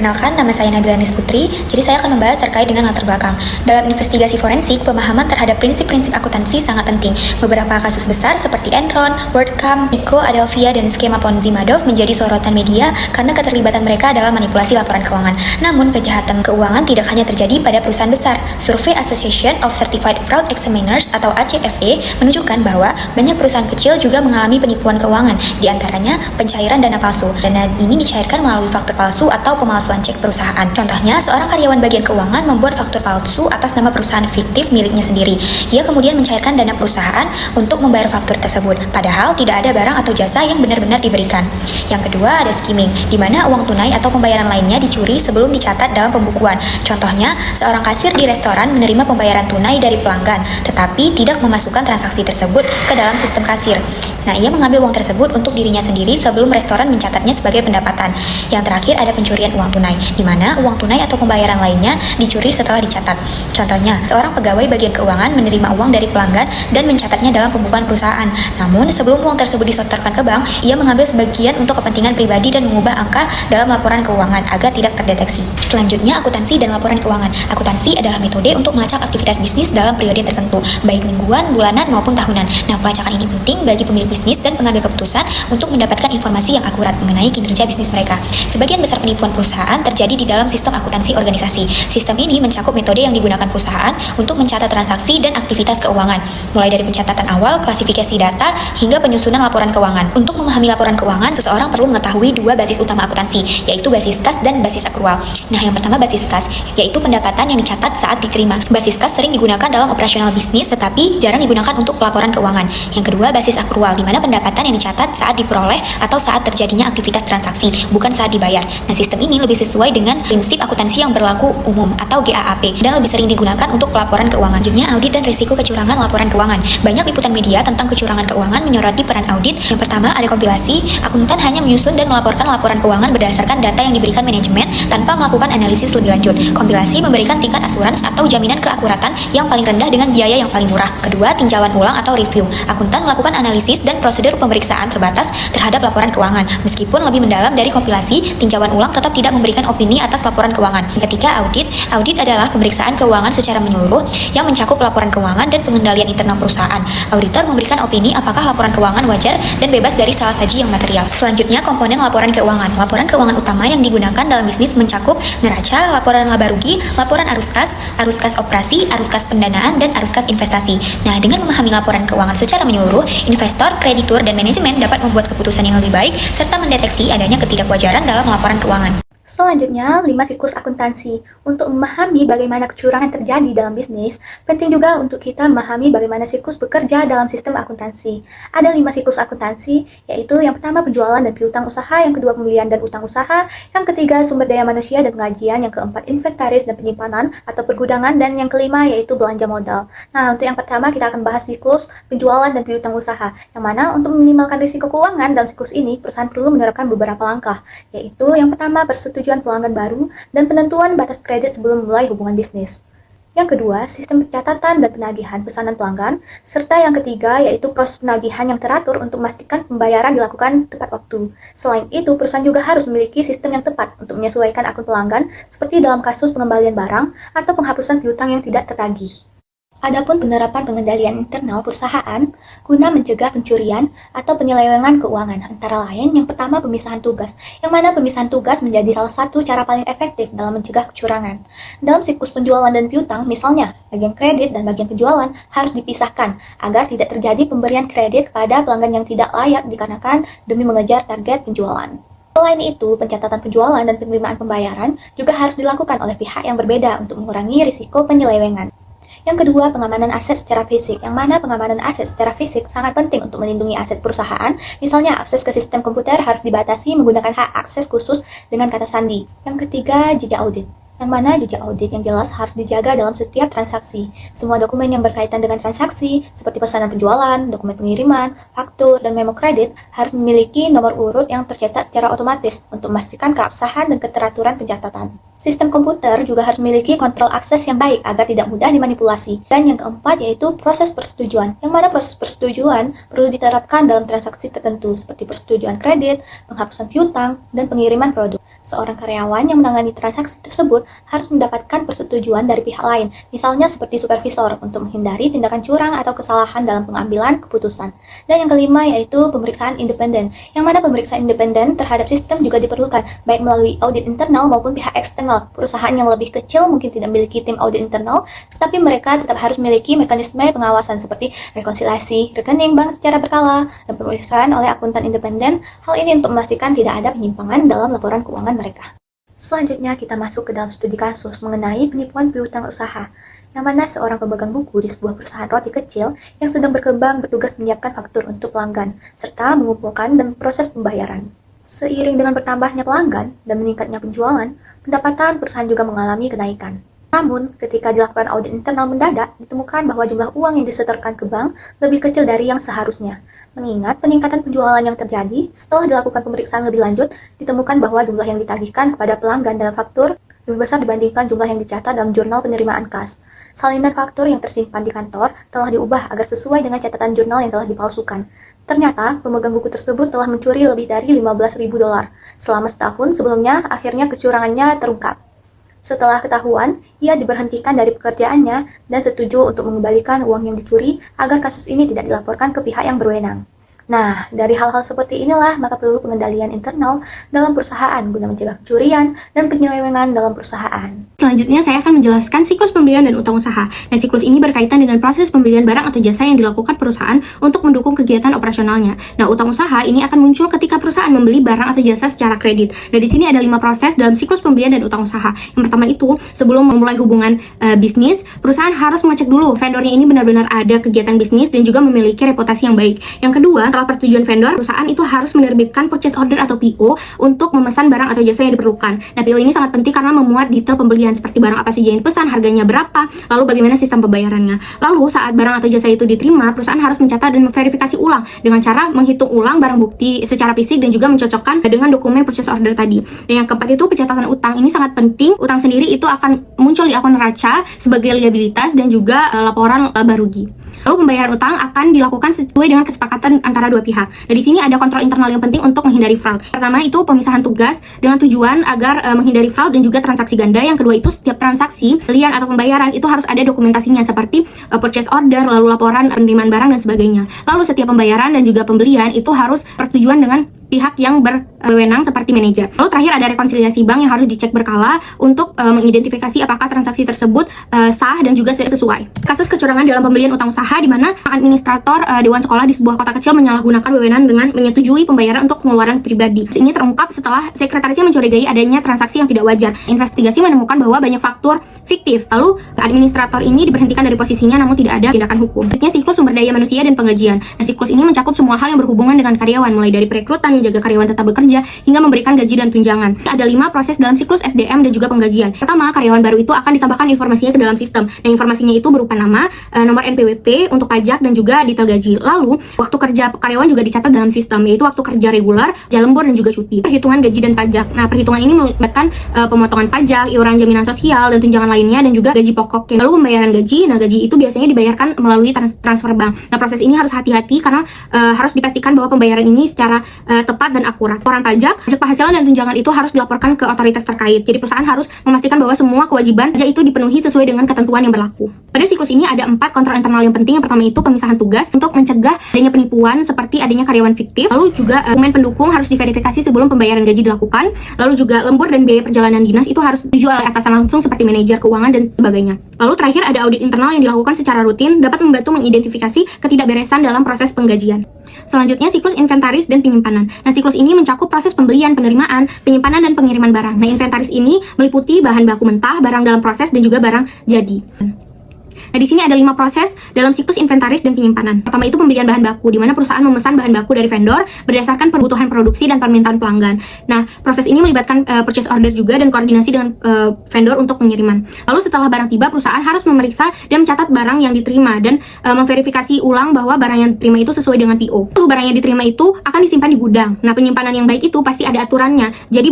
Perkenalkan, nama saya Nabila Nis Putri, jadi saya akan membahas terkait dengan latar belakang. Dalam investigasi forensik, pemahaman terhadap prinsip-prinsip akuntansi sangat penting. Beberapa kasus besar seperti Enron, WorldCom, ICO, Adelphia, dan skema Ponzi Madoff menjadi sorotan media karena keterlibatan mereka dalam manipulasi laporan keuangan. Namun, kejahatan keuangan tidak hanya terjadi pada perusahaan besar. Survei Association of Certified Fraud Examiners atau ACFE menunjukkan bahwa banyak perusahaan kecil juga mengalami penipuan keuangan, di antaranya pencairan dana palsu. Dana ini dicairkan melalui faktur palsu atau pemalsuan cek perusahaan. Contohnya, seorang karyawan bagian keuangan membuat faktur palsu atas nama perusahaan fiktif miliknya sendiri. Ia kemudian mencairkan dana perusahaan untuk membayar faktur tersebut, padahal tidak ada barang atau jasa yang benar-benar diberikan. Yang kedua, ada skimming, di mana uang tunai atau pembayaran lainnya dicuri sebelum dicatat dalam pembukuan. Contohnya, seorang kasir di restoran menerima pembayaran tunai dari pelanggan, tetapi tidak memasukkan transaksi tersebut ke dalam sistem kasir. Nah, ia mengambil uang tersebut untuk dirinya sendiri sebelum restoran mencatatnya sebagai pendapatan. Yang terakhir, ada pencurian uang tunai, di mana uang tunai atau pembayaran lainnya dicuri setelah dicatat. Contohnya, seorang pegawai bagian keuangan menerima uang dari pelanggan dan mencatatnya dalam pembukuan perusahaan. Namun, sebelum uang tersebut disetorkan ke bank, ia mengambil sebagian untuk kepentingan pribadi dan mengubah angka dalam laporan keuangan agar tidak terdeteksi. Selanjutnya, akuntansi dan laporan keuangan. Akuntansi adalah metode untuk melacak aktivitas bisnis dalam periode tertentu, baik mingguan, bulanan, maupun tahunan. Nah, pelacakan ini penting bagi pemilik bisnis dan pengambil keputusan untuk mendapatkan informasi yang akurat mengenai kinerja bisnis mereka. Sebagian besar penipuan perusahaan terjadi di dalam sistem akuntansi organisasi. Sistem ini mencakup metode yang digunakan perusahaan untuk mencatat transaksi dan aktivitas keuangan, mulai dari pencatatan awal, klasifikasi data, hingga penyusunan laporan keuangan. Untuk memahami laporan keuangan, seseorang perlu mengetahui dua basis utama akuntansi, yaitu basis kas dan basis akrual. Nah, yang pertama basis kas, yaitu pendapatan yang dicatat saat diterima. Basis kas sering digunakan dalam operasional bisnis, tetapi jarang digunakan untuk pelaporan keuangan. Yang kedua, basis akrual, di mana pendapatan yang dicatat saat diperoleh atau saat terjadinya aktivitas transaksi, bukan saat dibayar. Nah, sistem ini lebih sesuai dengan prinsip akuntansi yang berlaku umum atau GAAP dan lebih sering digunakan untuk pelaporan keuangan. Selanjutnya, audit dan risiko kecurangan laporan keuangan. Banyak liputan media tentang kecurangan keuangan menyoroti peran audit. Yang pertama, ada kompilasi. Akuntan hanya menyusun dan melaporkan laporan keuangan berdasarkan data yang diberikan manajemen tanpa melakukan analisis lebih lanjut. Kompilasi memberikan tingkat asurans atau jaminan keakuratan yang paling rendah dengan biaya yang paling murah. Kedua, tinjauan ulang atau review. Akuntan melakukan analisis dan prosedur pemeriksaan terbatas terhadap laporan keuangan. Meskipun lebih mendalam dari kompilasi, tinjauan ulang tetap tidak memberikan opini atas laporan keuangan. Ketiga, audit. Audit adalah pemeriksaan keuangan secara menyeluruh yang mencakup laporan keuangan dan pengendalian internal perusahaan. Auditor memberikan opini apakah laporan keuangan wajar dan bebas dari salah saji yang material. Selanjutnya, komponen laporan keuangan. Laporan keuangan utama yang digunakan dalam bisnis mencakup neraca, laporan laba rugi, laporan arus kas operasi, arus kas pendanaan, dan arus kas investasi. Nah, dengan memahami laporan keuangan secara menyeluruh, investor, kreditur, dan manajemen dapat membuat keputusan yang lebih baik serta mendeteksi adanya ketidakwajaran dalam laporan keuangan. Selanjutnya, 5 siklus akuntansi. Untuk memahami bagaimana kecurangan terjadi dalam bisnis, penting juga untuk kita memahami bagaimana siklus bekerja dalam sistem akuntansi. Ada 5 siklus akuntansi, yaitu yang pertama penjualan dan piutang usaha, yang kedua pembelian dan utang usaha, yang ketiga sumber daya manusia dan pengajian, yang keempat inventaris dan penyimpanan atau pergudangan, dan yang kelima yaitu belanja modal. Nah, untuk yang pertama kita akan bahas siklus penjualan dan piutang usaha, yang mana untuk meminimalkan risiko keuangan dalam siklus ini, perusahaan perlu menerapkan beberapa langkah, yaitu yang pertama persetujuan pelanggan baru dan penentuan batas kredit sebelum memulai hubungan bisnis. Yang kedua, sistem pencatatan dan penagihan pesanan pelanggan, serta yang ketiga yaitu proses penagihan yang teratur untuk memastikan pembayaran dilakukan tepat waktu. Selain itu, perusahaan juga harus memiliki sistem yang tepat untuk menyesuaikan akun pelanggan, seperti dalam kasus pengembalian barang atau penghapusan piutang yang tidak tertagih. Adapun penerapan pengendalian internal perusahaan guna mencegah pencurian atau penyelewengan keuangan, antara lain yang pertama pemisahan tugas, yang mana pemisahan tugas menjadi salah satu cara paling efektif dalam mencegah kecurangan. Dalam siklus penjualan dan piutang, misalnya bagian kredit dan bagian penjualan harus dipisahkan agar tidak terjadi pemberian kredit kepada pelanggan yang tidak layak dikarenakan demi mengejar target penjualan. Selain itu, pencatatan penjualan dan penerimaan pembayaran juga harus dilakukan oleh pihak yang berbeda untuk mengurangi risiko penyelewengan. Yang kedua, pengamanan aset secara fisik, yang mana pengamanan aset secara fisik sangat penting untuk melindungi aset perusahaan. Misalnya, akses ke sistem komputer harus dibatasi menggunakan hak akses khusus dengan kata sandi. Yang ketiga, jejak audit, yang mana jejak audit yang jelas harus dijaga dalam setiap transaksi. Semua dokumen yang berkaitan dengan transaksi, seperti pesanan penjualan, dokumen pengiriman, faktur, dan memo kredit, harus memiliki nomor urut yang tercetak secara otomatis untuk memastikan keabsahan dan keteraturan pencatatan. Sistem komputer juga harus memiliki kontrol akses yang baik agar tidak mudah dimanipulasi. Dan yang keempat yaitu proses persetujuan, yang mana proses persetujuan perlu diterapkan dalam transaksi tertentu, seperti persetujuan kredit, penghapusan piutang, dan pengiriman produk. Seorang karyawan yang menangani transaksi tersebut harus mendapatkan persetujuan dari pihak lain, misalnya seperti supervisor, untuk menghindari tindakan curang atau kesalahan dalam pengambilan keputusan. Dan yang kelima yaitu pemeriksaan independen, yang mana pemeriksaan independen terhadap sistem juga diperlukan, baik melalui audit internal maupun pihak eksternal. Perusahaan yang lebih kecil mungkin tidak memiliki tim audit internal, tetapi mereka tetap harus memiliki mekanisme pengawasan seperti rekonsiliasi rekening bank secara berkala dan pemeriksaan oleh akuntan independen. Hal ini untuk memastikan tidak ada penyimpangan dalam laporan keuangan mereka. Selanjutnya kita masuk ke dalam studi kasus mengenai penipuan piutang usaha, yang mana seorang pemegang buku di sebuah perusahaan roti kecil yang sedang berkembang bertugas menyiapkan faktur untuk pelanggan, serta mengumpulkan dan proses pembayaran. Seiring dengan bertambahnya pelanggan dan meningkatnya penjualan, pendapatan perusahaan juga mengalami kenaikan. Namun, ketika dilakukan audit internal mendadak, ditemukan bahwa jumlah uang yang disetorkan ke bank lebih kecil dari yang seharusnya. Mengingat peningkatan penjualan yang terjadi, setelah dilakukan pemeriksaan lebih lanjut, ditemukan bahwa jumlah yang ditagihkan kepada pelanggan dalam faktur lebih besar dibandingkan jumlah yang dicatat dalam jurnal penerimaan kas. Salinan faktur yang tersimpan di kantor telah diubah agar sesuai dengan catatan jurnal yang telah dipalsukan. Ternyata, pemegang buku tersebut telah mencuri lebih dari $15.000 selama setahun sebelumnya. Akhirnya kecurangannya terungkap. Setelah ketahuan, ia diberhentikan dari pekerjaannya dan setuju untuk mengembalikan uang yang dicuri agar kasus ini tidak dilaporkan ke pihak yang berwenang. Nah, dari hal-hal seperti inilah maka perlu pengendalian internal dalam perusahaan guna mencegah pencurian dan penyelewengan dalam perusahaan. Selanjutnya, saya akan menjelaskan siklus pembelian dan utang usaha. Nah, siklus ini berkaitan dengan proses pembelian barang atau jasa yang dilakukan perusahaan untuk mendukung kegiatan operasionalnya. Nah, utang usaha ini akan muncul ketika perusahaan membeli barang atau jasa secara kredit. Nah, di sini ada 5 proses dalam siklus pembelian dan utang usaha. Yang pertama itu, sebelum memulai hubungan bisnis, perusahaan harus mengecek dulu vendornya ini benar-benar ada kegiatan bisnis dan juga memiliki reputasi yang baik. Yang kedua, setelah persetujuan vendor, perusahaan itu harus menerbitkan purchase order atau PO untuk memesan barang atau jasa yang diperlukan. Nah, PO ini sangat penting karena memuat detail pembelian seperti barang apa saja yang dipesan, harganya berapa, lalu bagaimana sistem pembayarannya. Lalu saat barang atau jasa itu diterima, perusahaan harus mencatat dan memverifikasi ulang dengan cara menghitung ulang barang bukti secara fisik dan juga mencocokkan dengan dokumen purchase order tadi. Dan yang keempat itu pencatatan utang. Ini sangat penting. Utang sendiri itu akan muncul di akun neraca sebagai liabilitas dan juga laporan laba rugi. Lalu pembayaran utang akan dilakukan sesuai dengan kesepakatan antara dua pihak. Nah, di sini ada kontrol internal yang penting untuk menghindari fraud. Pertama itu pemisahan tugas dengan tujuan agar menghindari fraud dan juga transaksi ganda. Yang kedua itu setiap transaksi pembelian atau pembayaran itu harus ada dokumentasinya seperti purchase order, lalu laporan penerimaan barang dan sebagainya. Lalu setiap pembayaran dan juga pembelian itu harus persetujuan dengan pihak yang berwenang seperti manajer. Lalu terakhir ada rekonsiliasi bank yang harus dicek berkala untuk mengidentifikasi apakah transaksi tersebut sah dan juga sesuai. Kasus kecurangan dalam pembelian utang usaha di mana administrator dewan sekolah di sebuah kota kecil menyalahgunakan wewenang dengan menyetujui pembayaran untuk pengeluaran pribadi. Ini terungkap setelah sekretarisnya mencurigai adanya transaksi yang tidak wajar. Investigasi menemukan bahwa banyak faktur fiktif. Lalu administrator ini diberhentikan dari posisinya namun tidak ada tindakan hukum. Selanjutnya siklus sumber daya manusia dan penggajian. Nah, siklus ini mencakup semua hal yang berhubungan dengan karyawan, mulai dari perekrutan, menjaga karyawan tetap bekerja, hingga memberikan gaji dan tunjangan. Ada 5 proses dalam siklus SDM dan juga penggajian. Pertama, karyawan baru itu akan ditambahkan informasinya ke dalam sistem. Nah, informasinya itu berupa nama, nomor NPWP untuk pajak dan juga detail gaji. Lalu, waktu kerja karyawan juga dicatat dalam sistem, yaitu waktu kerja reguler, jam lembur dan juga cuti. Perhitungan gaji dan pajak. Nah, perhitungan ini melibatkan pemotongan pajak, iuran jaminan sosial dan tunjangan lainnya dan juga gaji pokok. Lalu pembayaran gaji. Nah, gaji itu biasanya dibayarkan melalui transfer bank. Nah, proses ini harus hati-hati karena harus dipastikan bahwa pembayaran ini secara tepat dan akurat. Laporan pajak penghasilan dan tunjangan itu harus dilaporkan ke otoritas terkait. Jadi perusahaan harus memastikan bahwa semua kewajiban pajak itu dipenuhi sesuai dengan ketentuan yang berlaku. Pada siklus ini ada 4 kontrol internal yang penting. Yang pertama itu pemisahan tugas untuk mencegah adanya penipuan seperti adanya karyawan fiktif. Lalu juga dokumen pendukung harus diverifikasi sebelum pembayaran gaji dilakukan. Lalu juga lembur dan biaya perjalanan dinas itu harus dijual oleh atasan langsung seperti manajer keuangan dan sebagainya. Lalu terakhir ada audit internal yang dilakukan secara rutin dapat membantu mengidentifikasi ketidakberesan dalam proses penggajian. Selanjutnya siklus inventaris dan penyimpanan. Nah, siklus ini mencakup proses pembelian, penerimaan, penyimpanan dan pengiriman barang. Nah, inventaris ini meliputi bahan baku mentah, barang dalam proses dan juga barang jadi. Nah, di sini ada 5 proses dalam siklus inventaris dan penyimpanan. Pertama itu pembelian bahan baku, di mana perusahaan memesan bahan baku dari vendor berdasarkan kebutuhan produksi dan permintaan pelanggan. Nah, proses ini melibatkan purchase order juga dan koordinasi dengan vendor untuk pengiriman. Lalu setelah barang tiba, perusahaan harus memeriksa dan mencatat barang yang diterima dan memverifikasi ulang bahwa barang yang diterima itu sesuai dengan PO. Lalu barang yang diterima itu akan disimpan di gudang. Nah, penyimpanan yang baik itu pasti ada aturannya. Jadi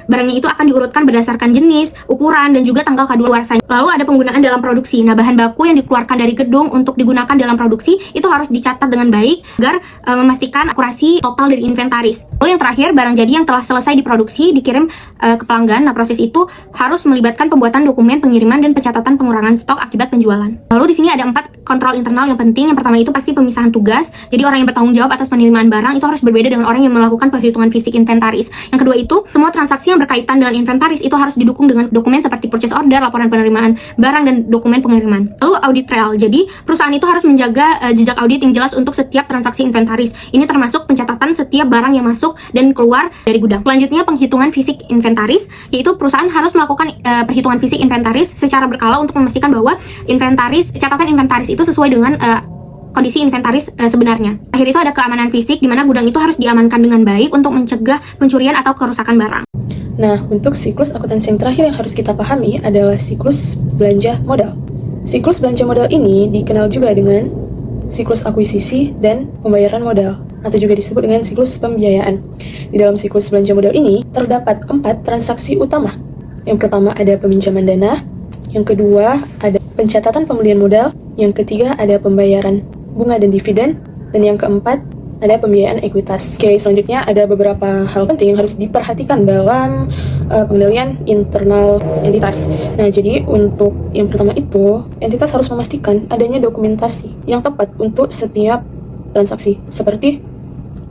barangnya itu akan diurutkan berdasarkan jenis, ukuran dan juga tanggal kadaluarsa. Lalu ada penggunaan dalam produksi. Nah, bahan baku yang yang dikeluarkan dari gedung untuk digunakan dalam produksi itu harus dicatat dengan baik agar memastikan akurasi total dari inventaris. Lalu yang terakhir, barang jadi yang telah selesai diproduksi dikirim ke pelanggan. Nah, proses itu harus melibatkan pembuatan dokumen pengiriman dan pencatatan pengurangan stok akibat penjualan. Lalu di sini ada 4 kontrol internal yang penting. Yang pertama itu pasti pemisahan tugas. Jadi orang yang bertanggung jawab atas penerimaan barang itu harus berbeda dengan orang yang melakukan perhitungan fisik inventaris. Yang kedua itu, semua transaksi yang berkaitan dengan inventaris itu harus didukung dengan dokumen seperti purchase order, laporan penerimaan barang, dan dokumen pengiriman. Lalu audit trail. Jadi perusahaan itu harus menjaga jejak audit yang jelas untuk setiap transaksi inventaris. Ini termasuk pencatatan setiap barang yang masuk dan keluar dari gudang. Selanjutnya, penghitungan fisik inventaris, yaitu perusahaan harus melakukan perhitungan fisik inventaris secara berkala untuk memastikan bahwa catatan inventaris itu sesuai dengan kondisi inventaris sebenarnya. Akhir itu ada keamanan fisik, di mana gudang itu harus diamankan dengan baik untuk mencegah pencurian atau kerusakan barang. Nah, untuk siklus akuntansi yang terakhir yang harus kita pahami adalah siklus belanja modal. Siklus belanja modal ini dikenal juga dengan siklus akuisisi dan pembayaran modal, atau juga disebut dengan siklus pembiayaan. Di dalam siklus belanja modal ini, terdapat 4 transaksi utama. Yang pertama ada peminjaman dana, yang kedua ada pencatatan pembelian modal, yang ketiga ada pembayaran bunga dan dividen, dan yang keempat ada pembiayaan ekuitas. Oke, selanjutnya ada beberapa hal penting yang harus diperhatikan dalam pengendalian internal entitas. Nah, jadi untuk yang pertama itu, entitas harus memastikan adanya dokumentasi yang tepat untuk setiap transaksi, seperti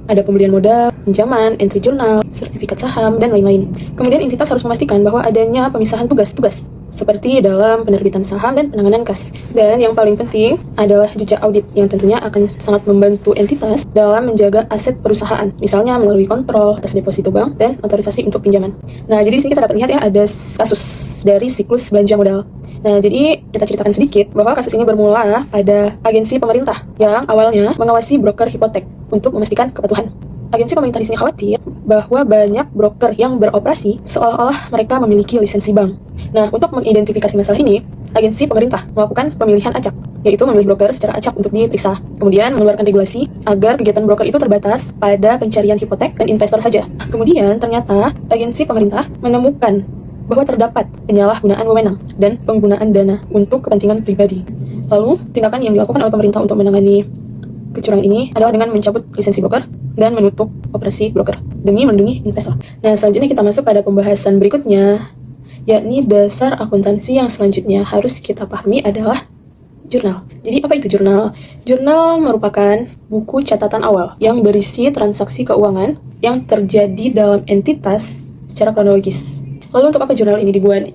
ada pembelian modal, pinjaman, entry jurnal, sertifikat saham, dan lain-lain. Kemudian entitas harus memastikan bahwa adanya pemisahan tugas-tugas, seperti dalam penerbitan saham dan penanganan kas. Dan yang paling penting adalah jejak audit, yang tentunya akan sangat membantu entitas dalam menjaga aset perusahaan, misalnya melalui kontrol atas deposito bank dan otorisasi untuk pinjaman. Nah, jadi di sini kita dapat lihat ya, ada kasus dari siklus belanja modal. Nah, jadi kita ceritakan sedikit bahwa kasus ini bermula pada agensi pemerintah yang awalnya mengawasi broker hipotek untuk memastikan kepatuhan. Agensi pemerintah di sini khawatir bahwa banyak broker yang beroperasi seolah-olah mereka memiliki lisensi bank. Nah, untuk mengidentifikasi masalah ini, agensi pemerintah melakukan pemilihan acak, yaitu memilih broker secara acak untuk diperiksa. Kemudian mengeluarkan regulasi agar kegiatan broker itu terbatas pada pencarian hipotek dan investor saja. Kemudian ternyata agensi pemerintah menemukan bahwa terdapat penyalahgunaan wewenang dan penggunaan dana untuk kepentingan pribadi. Lalu, tindakan yang dilakukan oleh pemerintah untuk menangani kecurangan ini adalah dengan mencabut lisensi broker dan menutup operasi broker demi melindungi investor. Nah, selanjutnya kita masuk pada pembahasan berikutnya, yakni dasar akuntansi yang selanjutnya harus kita pahami adalah jurnal. Jadi apa itu jurnal? Jurnal merupakan buku catatan awal yang berisi transaksi keuangan yang terjadi dalam entitas secara kronologis. Lalu untuk apa jurnal ini dibuat?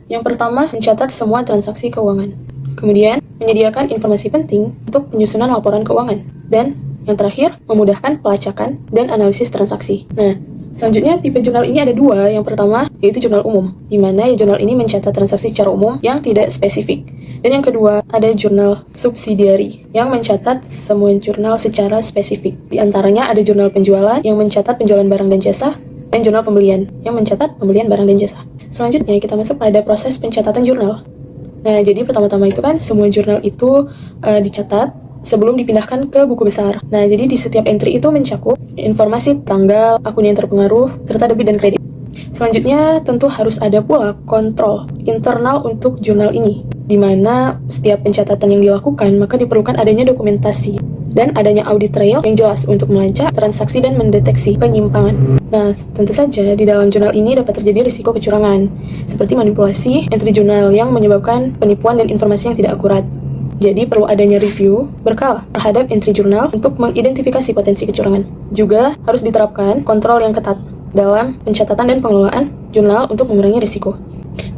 Yang pertama, mencatat semua transaksi keuangan. Kemudian, menyediakan informasi penting untuk penyusunan laporan keuangan. Dan yang terakhir, memudahkan pelacakan dan analisis transaksi. Nah, selanjutnya tipe jurnal ini ada 2. Yang pertama, yaitu jurnal umum, di mana jurnal ini mencatat transaksi secara umum yang tidak spesifik. Dan yang kedua, ada jurnal subsidiari, yang mencatat semua jurnal secara spesifik. Di antaranya ada jurnal penjualan, yang mencatat penjualan barang dan jasa, dan jurnal pembelian, yang mencatat pembelian barang dan jasa. Selanjutnya, kita masuk pada proses pencatatan jurnal. Nah, jadi pertama-tama itu kan, semua jurnal itu dicatat sebelum dipindahkan ke buku besar. Nah, jadi di setiap entry itu mencakup informasi tanggal, akun yang terpengaruh, serta debit dan kredit. Selanjutnya, tentu harus ada pula kontrol internal untuk jurnal ini, di mana setiap pencatatan yang dilakukan, maka diperlukan adanya dokumentasi dan adanya audit trail yang jelas untuk melacak transaksi dan mendeteksi penyimpangan. Nah, tentu saja di dalam jurnal ini dapat terjadi risiko kecurangan, seperti manipulasi entry jurnal yang menyebabkan penipuan dan informasi yang tidak akurat. Jadi perlu adanya review berkala terhadap entry jurnal untuk mengidentifikasi potensi kecurangan. Juga harus diterapkan kontrol yang ketat dalam pencatatan dan pengelolaan jurnal untuk mengurangi risiko.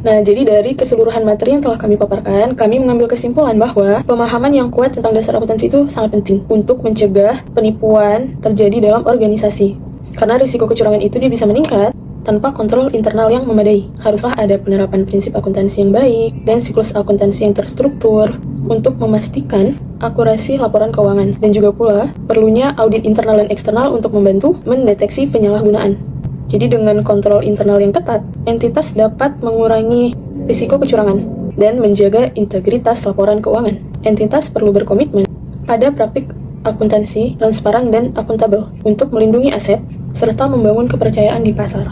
Nah, jadi dari keseluruhan materi yang telah kami paparkan, kami mengambil kesimpulan bahwa pemahaman yang kuat tentang dasar akuntansi itu sangat penting untuk mencegah penipuan terjadi dalam organisasi. Karena risiko kecurangan itu dia bisa meningkat tanpa kontrol internal yang memadai. Haruslah ada penerapan prinsip akuntansi yang baik dan siklus akuntansi yang terstruktur untuk memastikan akurasi laporan keuangan. Dan juga pula perlunya audit internal dan eksternal untuk membantu mendeteksi penyalahgunaan. Jadi dengan kontrol internal yang ketat, entitas dapat mengurangi risiko kecurangan dan menjaga integritas laporan keuangan. Entitas perlu berkomitmen pada praktik akuntansi transparan dan akuntabel untuk melindungi aset serta membangun kepercayaan di pasar.